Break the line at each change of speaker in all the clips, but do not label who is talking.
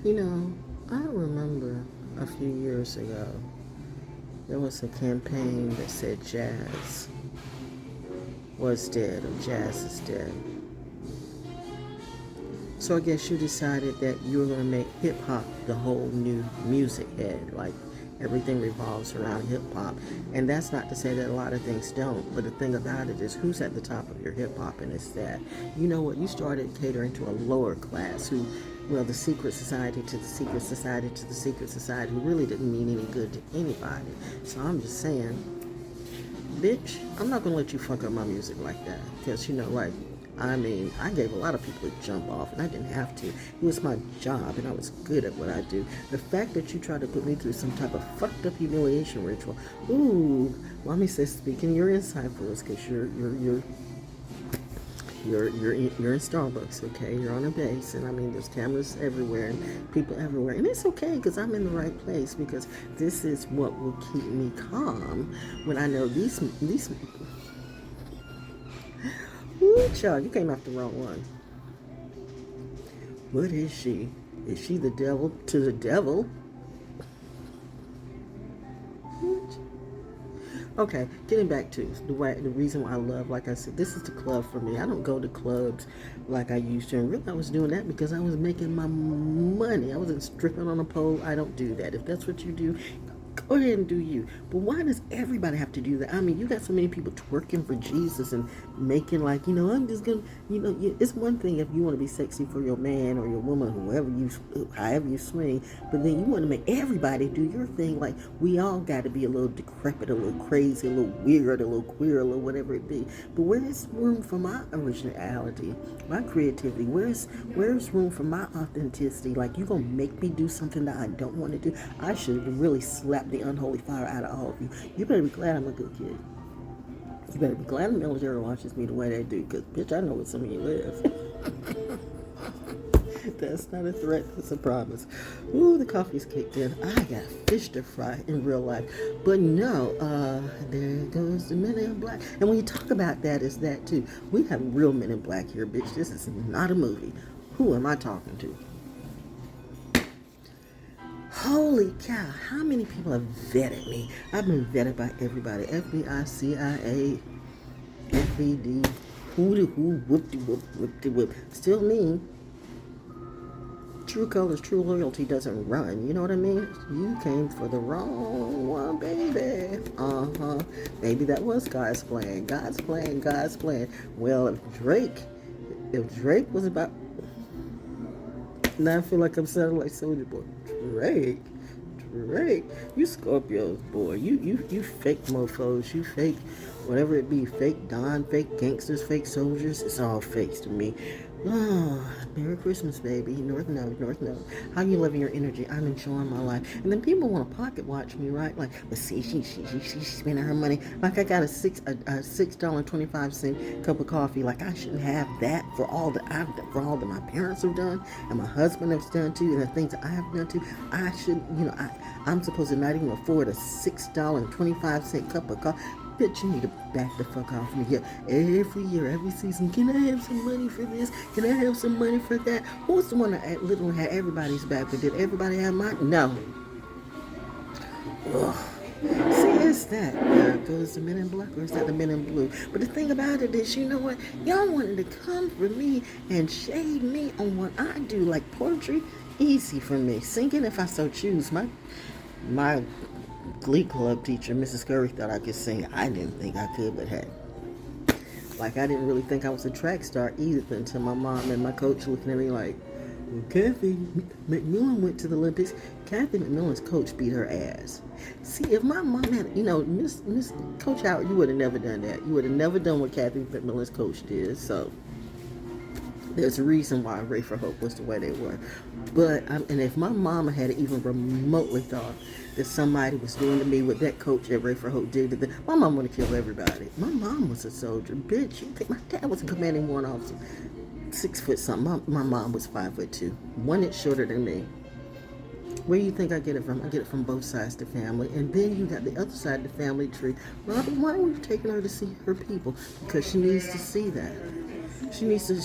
You know, I remember a few years ago, there was a campaign that said jazz was dead or jazz is dead. So I guess you decided that you were going to make hip hop the whole new music head. Like everything revolves around hip hop. And that's not to say that a lot of things don't. But the thing about it is who's at the top of your hip hop, and it's that. You know what? You started catering to a lower class who, well, the secret society to the secret society to the secret society, who really didn't mean any good to anybody. So I'm just saying, bitch, I'm not going to let you fuck up my music like that. Because, you know, like, I mean, I gave a lot of people a jump off, and I didn't have to. It was my job, and I was good at what I do. The fact that you tried to put me through some type of fucked up humiliation ritual, ooh, mommy says, speaking your insightfuls, because you're in Starbucks, okay? You're on a base, and I mean, there's cameras everywhere and people everywhere, and it's okay because I'm in the right place, because this is what will keep me calm when I know these. Ooh, child, you came off the wrong one. What is she? Is she the devil to the devil? Okay, getting back to the reason why I love, like I said, this is the club for me. I don't go to clubs like I used to. And really, I was doing that because I was making my money. I wasn't stripping on a pole. I don't do that. If that's what you do, go ahead and do you. But why does everybody have to do that? I mean, you got so many people twerking for Jesus and making like, you know, I'm just gonna, you know, it's one thing if you want to be sexy for your man or your woman, however you swing, but then you want to make everybody do your thing. Like, we all got to be a little decrepit, a little crazy, a little weird, a little queer, a little whatever it be. But where is room for my originality, my creativity? Where's room for my authenticity? Like, you gonna make me do something that I don't want to do? I should really slap the unholy fire out of all of you. You better be glad I'm a good kid. You better be glad the military watches me the way they do, because, bitch, I know where some of you live. That's not a threat, that's a promise. Ooh, the coffee's kicked in. I got fish to fry in real life. But no, there goes the men in black. And when you talk about that, it's that too. We have real men in black here, bitch. This is not a movie. Who am I talking to? Holy cow, how many people have vetted me? I've been vetted by everybody. FBI, CIA, FED, who, whoop-de-whoop. Still me. True colors, true loyalty doesn't run. You know what I mean? You came for the wrong one, baby. Maybe that was God's plan. God's plan. Well, if Drake was about... Now I feel like I'm sounding like Soulja Boy. Drake, you Scorpios, boy. You fake mofos. You fake whatever it be. Fake Don, fake gangsters, fake soldiers. It's all fakes to me. Oh, Merry Christmas, baby. Northnode. How you living your energy? I'm enjoying my life. And then people want to pocket watch me, right? Like, but see, she's spending her money. Like, I got a $6.25 cup of coffee. Like, I shouldn't have that for all that my parents have done and my husband has done too, and the things that I have done too. I shouldn't, I'm supposed to not even afford a $6.25 cup of coffee. Bitch, you need to back the fuck off me. Yeah, every year, every season, can I have some money for this? Can I have some money for that? Who's the one that literally had everybody's back, but did everybody have mine? No. Ugh. See, it's that. There goes the men in black, or is that the men in blue? But the thing about it is, you know what? Y'all wanted to come for me and shade me on what I do, like poetry. Easy for me. Singing if I so choose. My Glee Club teacher, Mrs. Curry, thought I could sing. I didn't think I could, but hey. Like, I didn't really think I was a track star either until my mom and my coach looking at me like, well, Kathy McMillan went to the Olympics. Kathy McMillan's coach beat her ass. See, if my mom had, Miss Coach Howard, you would have never done that. You would have never done what Kathy McMillan's coach did. So there's a reason why Ray for Hope was the way they were. But, and if my mama had even remotely thought that somebody was doing to me what that coach at Ray for Hope did, my mom would have killed everybody. My mom was a soldier. Bitch, you think my dad was a commanding warrant officer. 6 foot something. My mom was 5'2". 1 inch shorter than me. Where do you think I get it from? I get it from both sides of the family. And then you got the other side of the family tree. Robin, why are we taking her to see her people? Because she needs to see that. She needs to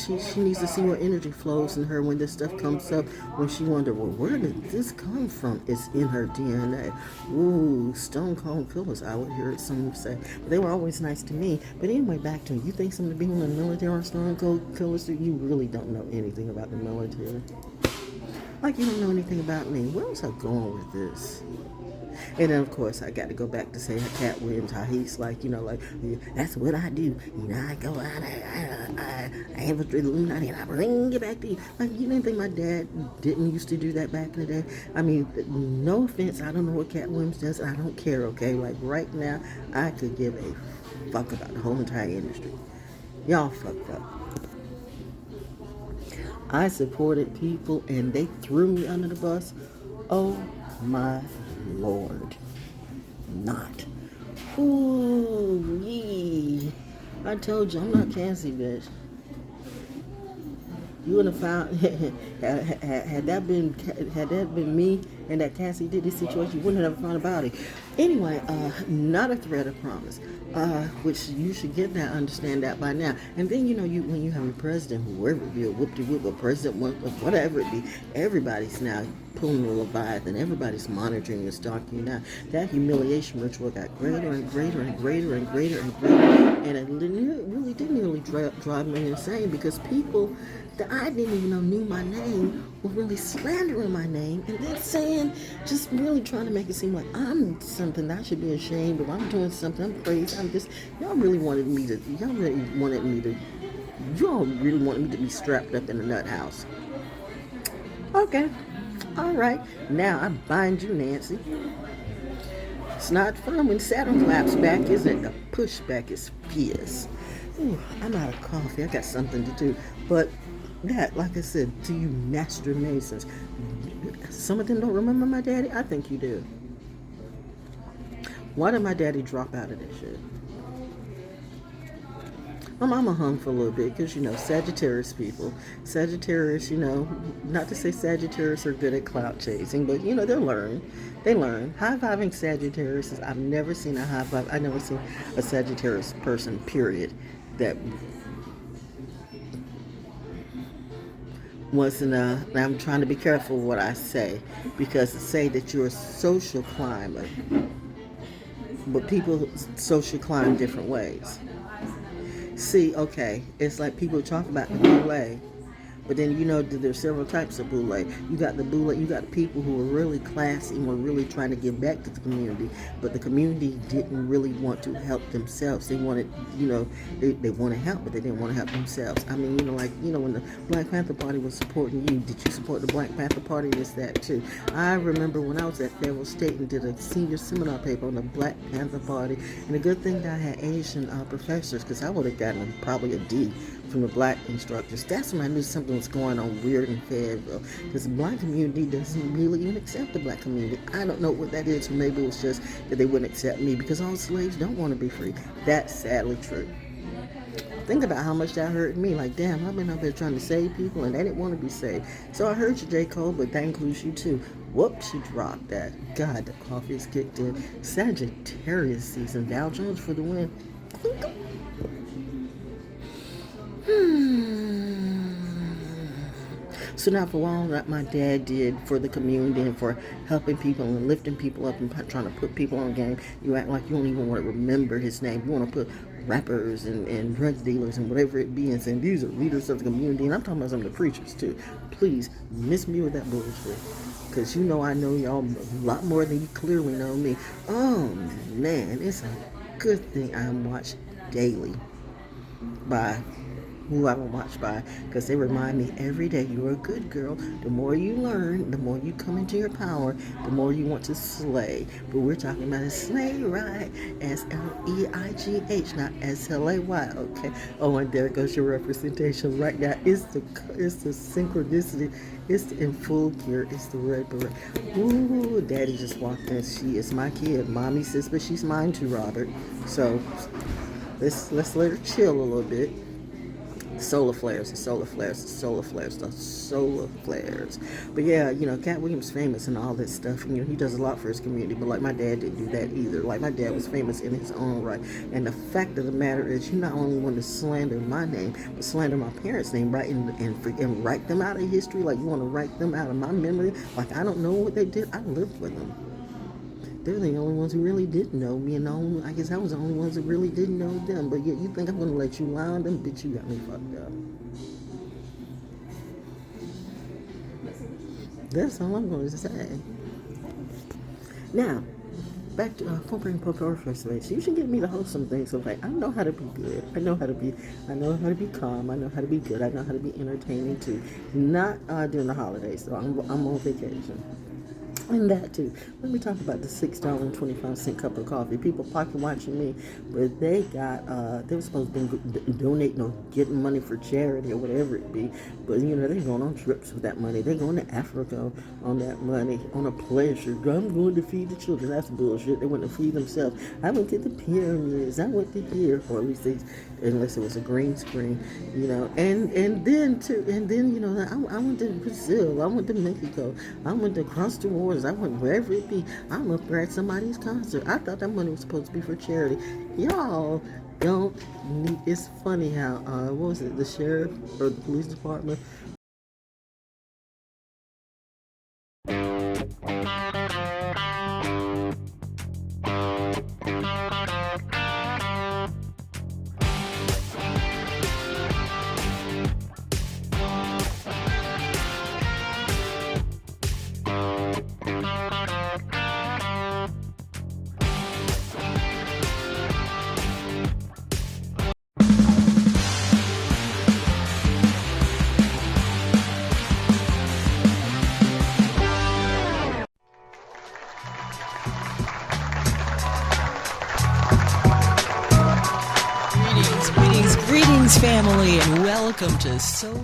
see what energy flows in her when this stuff comes up. When she wonder, well, where did this come from? It's in her DNA. Ooh, stone cold killers. I would hear someone say. But they were always nice to me. But anyway, back to you think some of the people in the military are stone cold killers? You really don't know anything about the military. Like you don't know anything about me. Where was I going with this? And then, of course, I got to go back to say Cat Williams, how he's like, like, that's what I do. I go out, I have a drill, and I bring it back to you. Like, you didn't think my dad didn't used to do that back in the day? I mean, no offense, I don't know what Cat Williams does, and I don't care, okay? Like, right now, I could give a fuck about the whole entire industry. Y'all fucked up. I supported people, and they threw me under the bus. Oh, my Lord. Not. Ooh, yee. I told you, I'm not Cassie, bitch. You would have found, had that been me and that Cassie did this situation, you wouldn't have found a body. Anyway, not a threat, I promise. Which you should get that, understand that by now. And then, when you have a president, whoever it be, a whoop-de-whoop, a president, whatever it be, everybody's now pulling the Leviathan, everybody's monitoring and stalking you now. That humiliation ritual got greater and greater and greater and greater and greater. And it really did nearly drive me insane, because people that I didn't even know knew my name were really slandering my name and then saying, just really trying to make it seem like I'm something that I should be ashamed of. I'm doing something, I'm crazy, y'all really wanted me to be strapped up in a nut house. Okay, all right, now I bind you, Nancy. It's not fun when Saturn claps back, is it? The pushback is fierce. Ooh, I'm out of coffee, I got something to do, but that, like I said, to you master masons, some of them don't remember my daddy. I think you do. Why did my daddy drop out of this shit? My mama hung for a little bit because, Sagittarius people. Sagittarius, not to say Sagittarius are good at clout chasing, but, they learn. They learn. High-fiving Sagittarius, I've never seen a high five. I've never seen a Sagittarius person, period, that wasn't I'm trying to be careful what I say, because to say that you're a social climber, but people social climb different ways. See, okay, it's like people talk about the boule, but then there's several types of boule. You got the boule, you got people who are really classy and were really trying to give back to the community, but the community didn't really want to help themselves. They wanted, they want to help, but they didn't want to help themselves. I mean, when the Black Panther Party was supporting you, did you support the Black Panther Party? It's that too. I remember when I was at Federal State and did a senior seminar paper on the Black Panther Party, and a good thing that I had Asian professors, because I would have gotten probably a D from the black instructors. That's when I knew something was going on weird in Fayetteville, because the black community doesn't really even accept the black community. I don't know what that is, or maybe it was just that they wouldn't accept me because all slaves don't want to be free. That's sadly true. Think about how much that hurt me. Like, damn, I've been up here trying to save people and they didn't want to be saved. So I heard you, J. Cole, but that includes you too. Whoops, you dropped that. God, the coffee is kicked in. Sagittarius season. ValJones for the win. So now for all that my dad did for the community and for helping people and lifting people up and trying to put people on game, you act like you don't even want to remember his name. You want to put rappers and drug dealers and whatever it be and saying these are leaders of the community. And I'm talking about some of the preachers too. Please miss me with that bullshit, because I know y'all a lot more than you clearly know me. Oh man, it's a good thing I'm watched daily by who I will watch by, because they remind me every day you're a good girl. The more you learn, the more you come into your power, the more you want to slay. But we're talking about a sleigh ride, S-L-E-I-G-H, not S-L-A-Y, okay? Oh, and there goes your representation right now. It's the synchronicity. It's in full gear. It's the red beret. Ooh, daddy just walked in. She is my kid. Mommy says, but she's mine too, Robert. So let's let her chill a little bit. Solar flares, the solar flares, the solar flares, the solar flares. But yeah, Cat Williams famous and all that stuff. He does a lot for his community. But like my dad didn't do that either. Like my dad was famous in his own right. And the fact of the matter is, you not only want to slander my name, but slander my parents' name, right? And write them out of history. Like you want to write them out of my memory. Like I don't know what they did. I lived with them. They're the only ones who really did know me, and I guess I was the only ones who really didn't know them. But yet you think I'm going to let you lie on them? Bitch, you got me fucked up. That's all I'm going to say. Now, back to Festival. You should get me to host some things. So like, I know how to be good. I know how to be calm. I know how to be good. I know how to be entertaining too. Not during the holidays. So I'm on vacation. And that too. Let me talk about the $6.25 cup of coffee. People pocket watching me, but they were supposed to be donating or getting money for charity or whatever it be. But they're going on trips with that money. They're going to Africa on that money, on a pleasure. I'm going to feed the children. That's bullshit. They went to feed themselves. I went to the pyramids. I went to here, or at least unless it was a green screen, and then I went to Brazil. I went to Mexico. I went across the waters. I went wherever it be. I'm up there at somebody's concert. I thought that money was supposed to be for charity. Y'all don't need. It's funny how what was it? The sheriff or the police department.
Greetings, family, and welcome to Soul